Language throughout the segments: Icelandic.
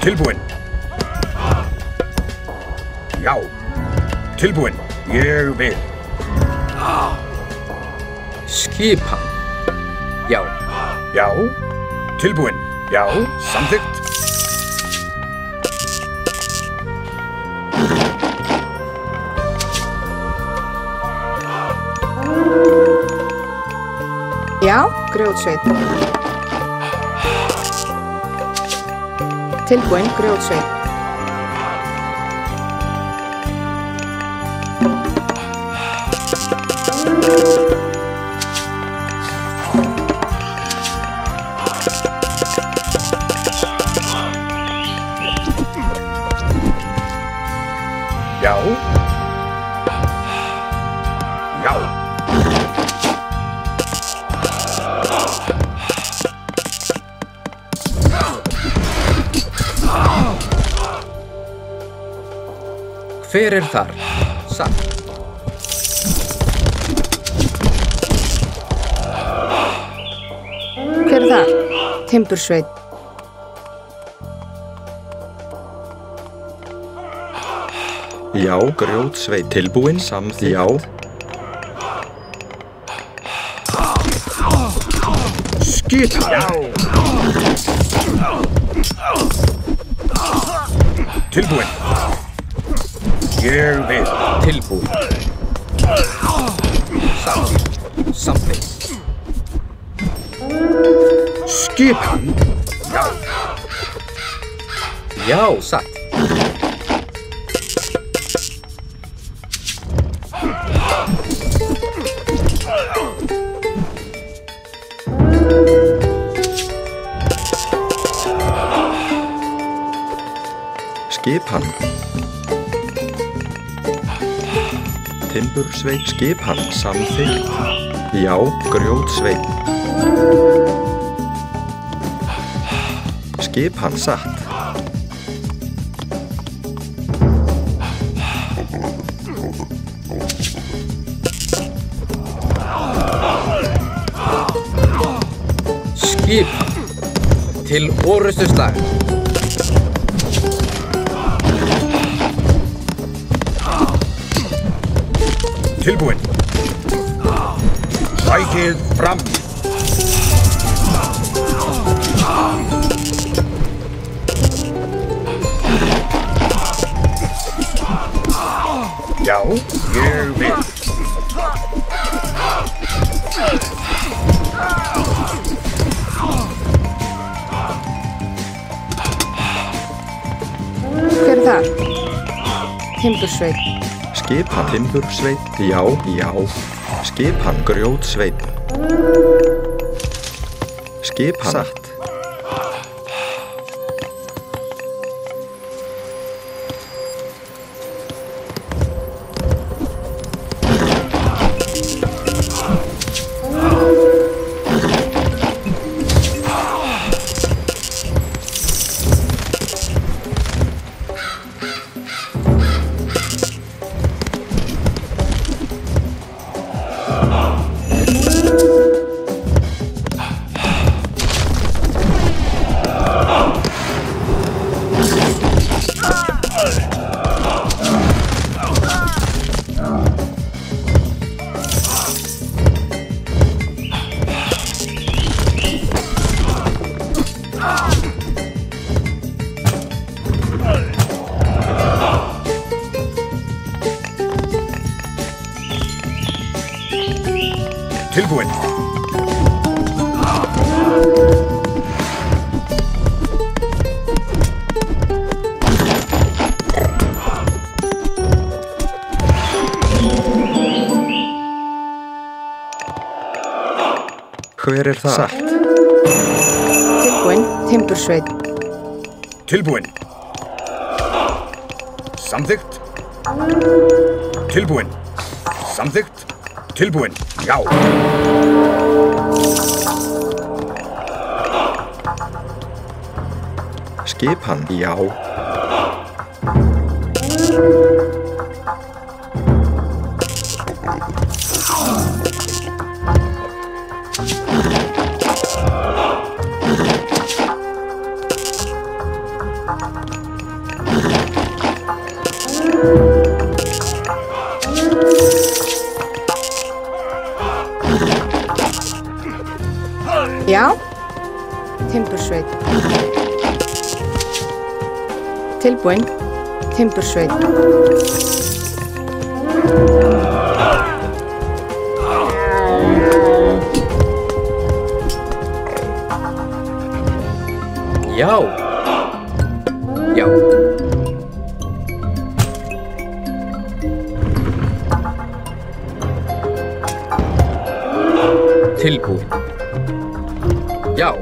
Tilbúinn. Já. Tilbúinn. Ég vil. Skipan. Já. Já. Tilbúinn. Já. Samþykkt. Já, grjótsveit. Tilbúinn, grjótsveit. Já. Já. Hver þar? Satt. Hver þar? Timbursveit. Já, grjótsveit. Tilbúinn, samþykkt. Já. Skipan. Já. Tilbúinn. Ég vil. Tilbúinn. Satt. Samþykkt. Skipan. Já. Já, satt. Skipan. Timbursveit. Skipan. Samþykkt. Já, grjótsveit. Skipan. Satt. Skipan. Til orustuslag. Tilbúinn. Sækið fram. Já, ég vil. Hver þar? Timbursveit. Skipan. Timbursveit. Já, já. Skipan. Grjótsveit. Skipan. Satt. Tilbúinn. Hver það? Satt. Tilbúinn, timbursveit. Tilbúinn. Samþykkt. Tilbúinn. Samþykkt. Tilbúinn. Já. Skipan. Já. Já. Timbursveit. Tilbúin. Timbursveit. Já. Já. Tilbúin. Já.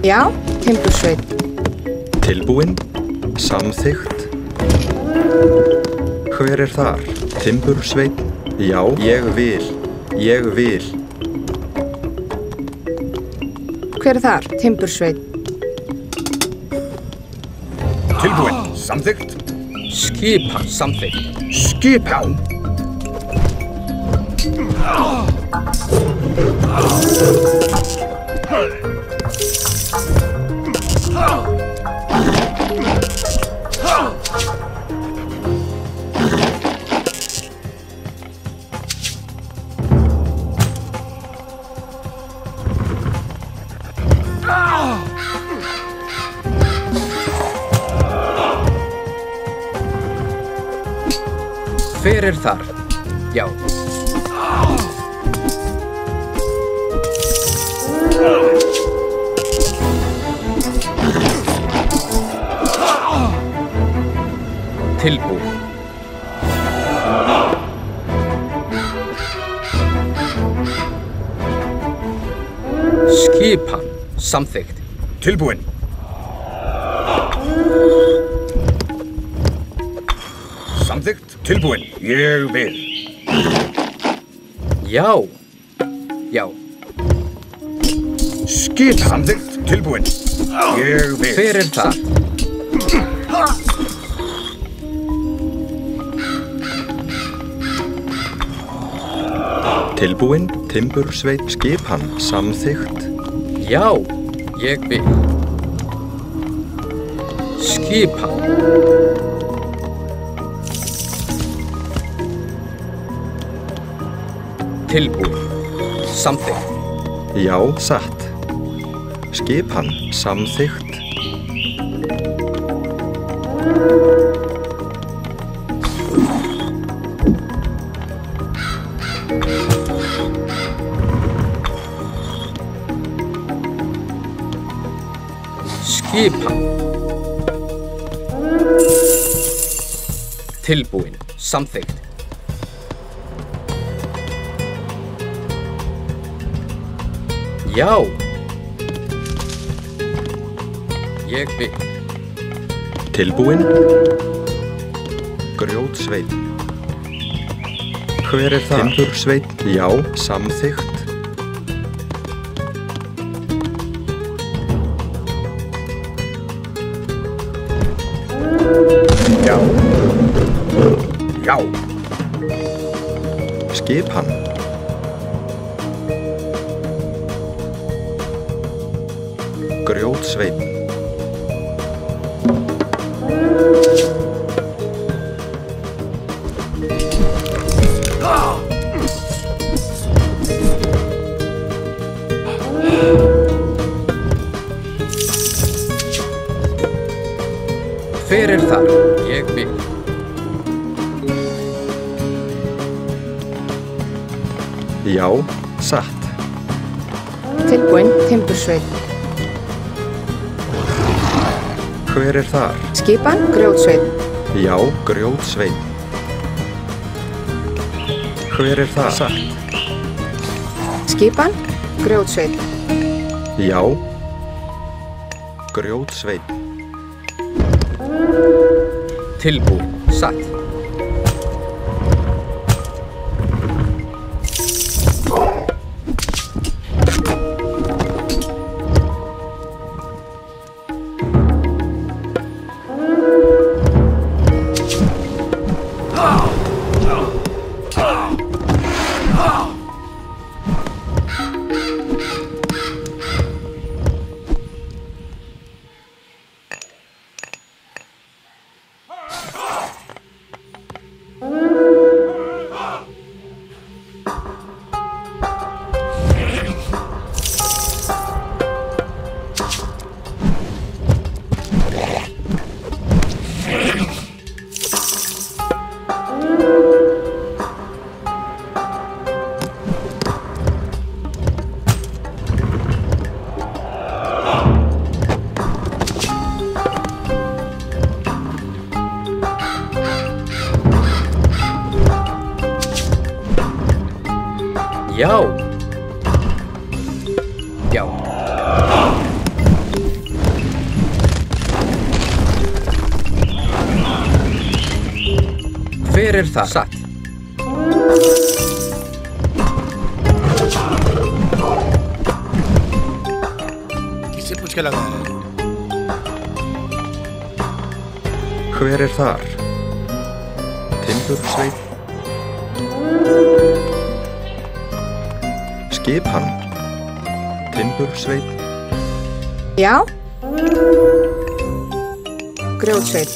Já. Timbursveit. Tilbúin. Samþykkt. Hver er þar? Timbursveit. Já, ég vil. Ég vil. Hver er þar? Timbursveit. Tilbúin. Samþykkt. Skipan samþykkt. Skipan. Hver er þar? Já. Tilbúin. Skipan samþykkt. Tilbúin. Samþykkt. Tilbúin. Ég vil. Já. Já. Skip. Samþykkt. Tilbúin. Ég vil. Hver er þar? Tilbúin. Timbursveit. Skipan. Samþykkt. Já. Ég vil. Skipan. Tilbúin. Samþykkt. Já, satt. Skipan. Samþykkt. Skipan. Tilbúin. Samþykkt. Já. Ég vil. Tilbúin. Grjótsveit. Hver er það? Timbursveit. Já, samþykkt. Já. Já. Skipan. Grjótsveit. Hver er þar? Ég vil. Já, satt. Tilbúin. Timbursveit. Hver er þar? Skipan. Grjótsveit. Já, grjótsveit. Hver er það? Satt. Skipan. Grjótsveit. Já. Grjótsveit. Tilbúin. Satt. Já. Já. Hver þar? Satt. किससे पूछ के लगा है? Hver þar? Timbursveit. Skipan. Timbursveit. Já. Grjótsveit.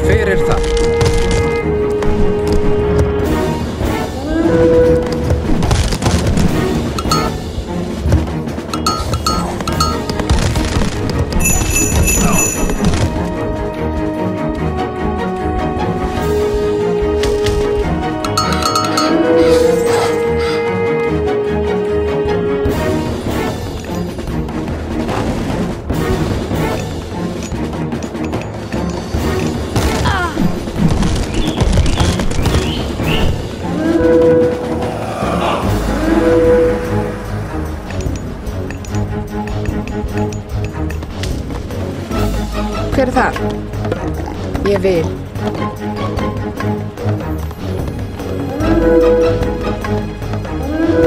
Hver þar? Hver þar? Ég vil.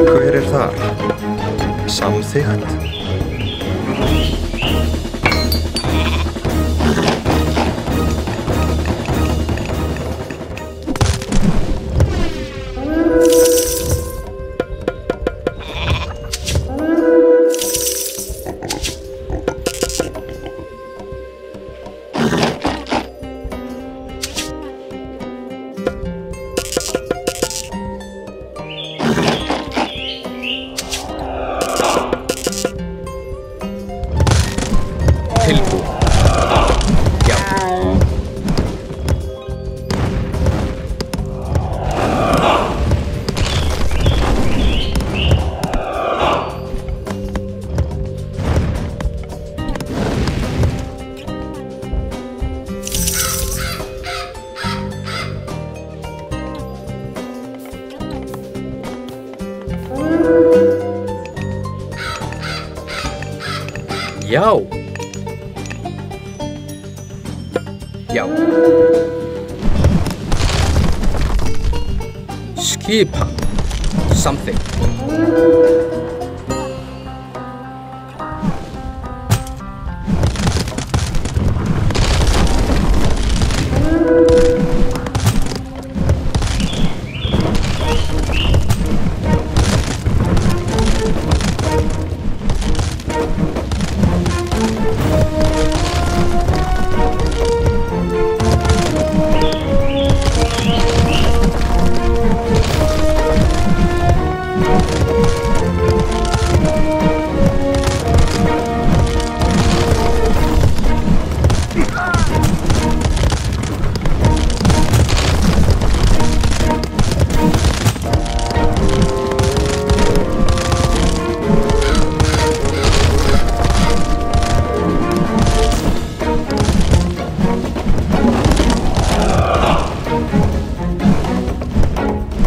Hver þar? Samþykkt. Tilbúin. Já. Já. Já. Skipan. Samþykkt.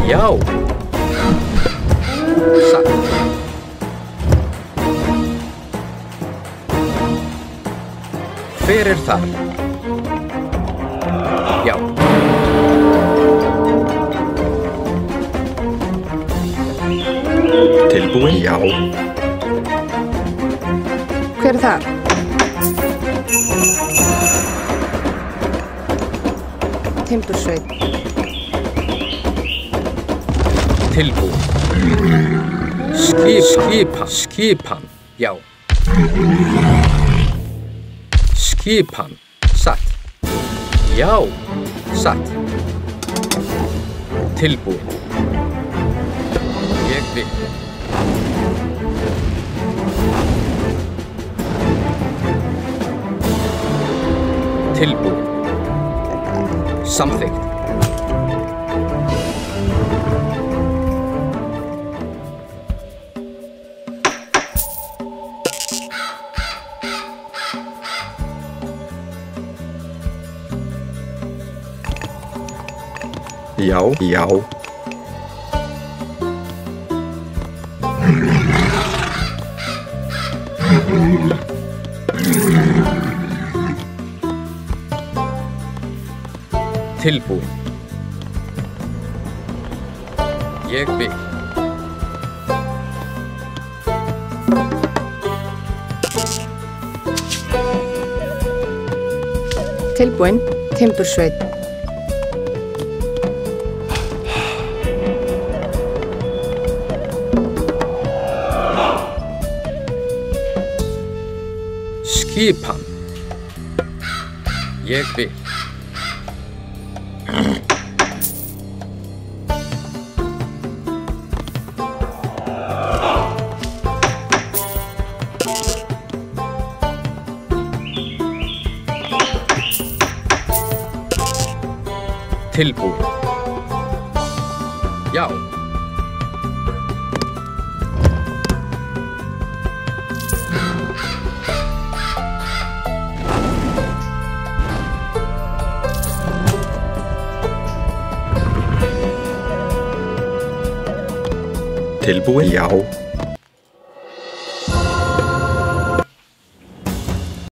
Já. Satt. Hver þar? Já. Tilbúin? Já. Hver þar? Timbursveit. Tilbúin. Skipan. Já. Skipan. Satt. Já. Satt. Tilbúin. Ég vil. Tilbúin. Samþykkt. Já, já. Tilbúin. Ég vil. Tilbúin. Timbursveit. Skipan. Ég vil. Tilbúin. Já. Tilbúin? Já.